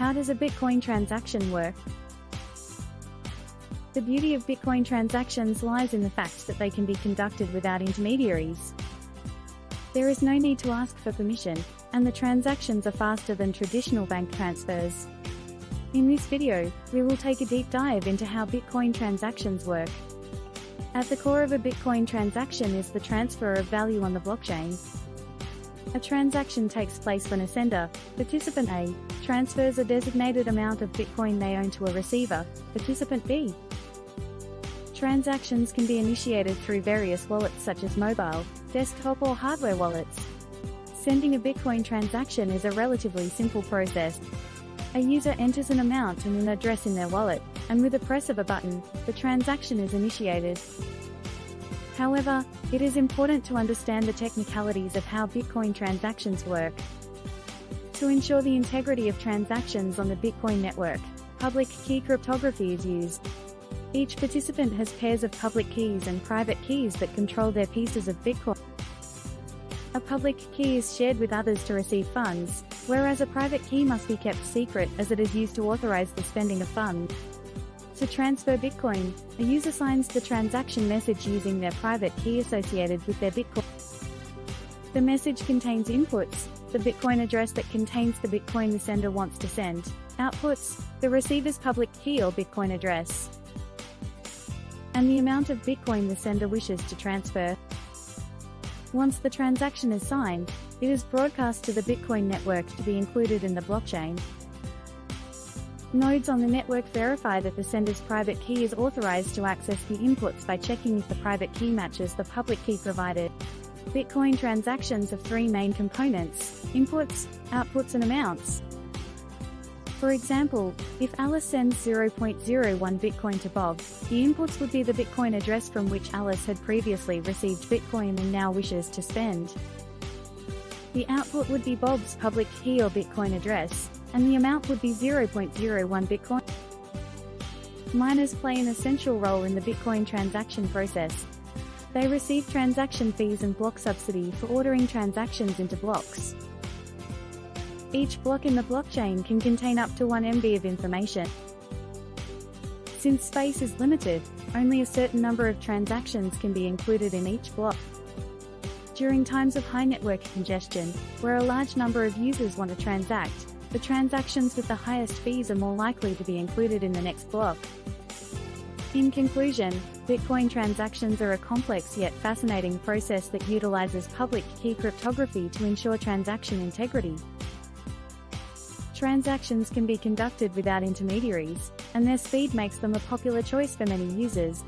How does a Bitcoin transaction work? The beauty of Bitcoin transactions lies in the fact that they can be conducted without intermediaries. There is no need to ask for permission, and the transactions are faster than traditional bank transfers. In this video, we will take a deep dive into how Bitcoin transactions work. At the core of a Bitcoin transaction is the transfer of value on the blockchain. A transaction takes place when a sender, participant A, transfers a designated amount of Bitcoin they own to a receiver, participant B. Transactions can be initiated through various wallets such as mobile, desktop or hardware wallets. Sending a Bitcoin transaction is a relatively simple process. A user enters an amount and an address in their wallet, and with a press of a button, the transaction is initiated. However, it is important to understand the technicalities of how Bitcoin transactions work. To ensure the integrity of transactions on the Bitcoin network, public key cryptography is used. Each participant has pairs of public keys and private keys that control their pieces of Bitcoin. A public key is shared with others to receive funds, whereas a private key must be kept secret as it is used to authorize the spending of funds. To transfer Bitcoin, a user signs the transaction message using their private key associated with their Bitcoin. The message contains inputs, the Bitcoin address that contains the Bitcoin the sender wants to send, outputs, the receiver's public key or Bitcoin address, and the amount of Bitcoin the sender wishes to transfer. Once the transaction is signed, it is broadcast to the Bitcoin network to be included in the blockchain. Nodes on the network verify that the sender's private key is authorized to access the inputs by checking if the private key matches the public key provided. Bitcoin transactions have three main components: inputs, outputs and amounts. For example, if Alice sends 0.01 Bitcoin to Bob, the inputs would be the Bitcoin address from which Alice had previously received Bitcoin and now wishes to spend. The output would be Bob's public key or Bitcoin address, and the amount would be 0.01 Bitcoin. Miners play an essential role in the Bitcoin transaction process. They receive transaction fees and block subsidy for ordering transactions into blocks. Each block in the blockchain can contain up to 1 MB of information. Since space is limited, only a certain number of transactions can be included in each block. During times of high network congestion, where a large number of users want to transact, the transactions with the highest fees are more likely to be included in the next block. In conclusion, Bitcoin transactions are a complex yet fascinating process that utilizes public key cryptography to ensure transaction integrity. Transactions can be conducted without intermediaries, and their speed makes them a popular choice for many users,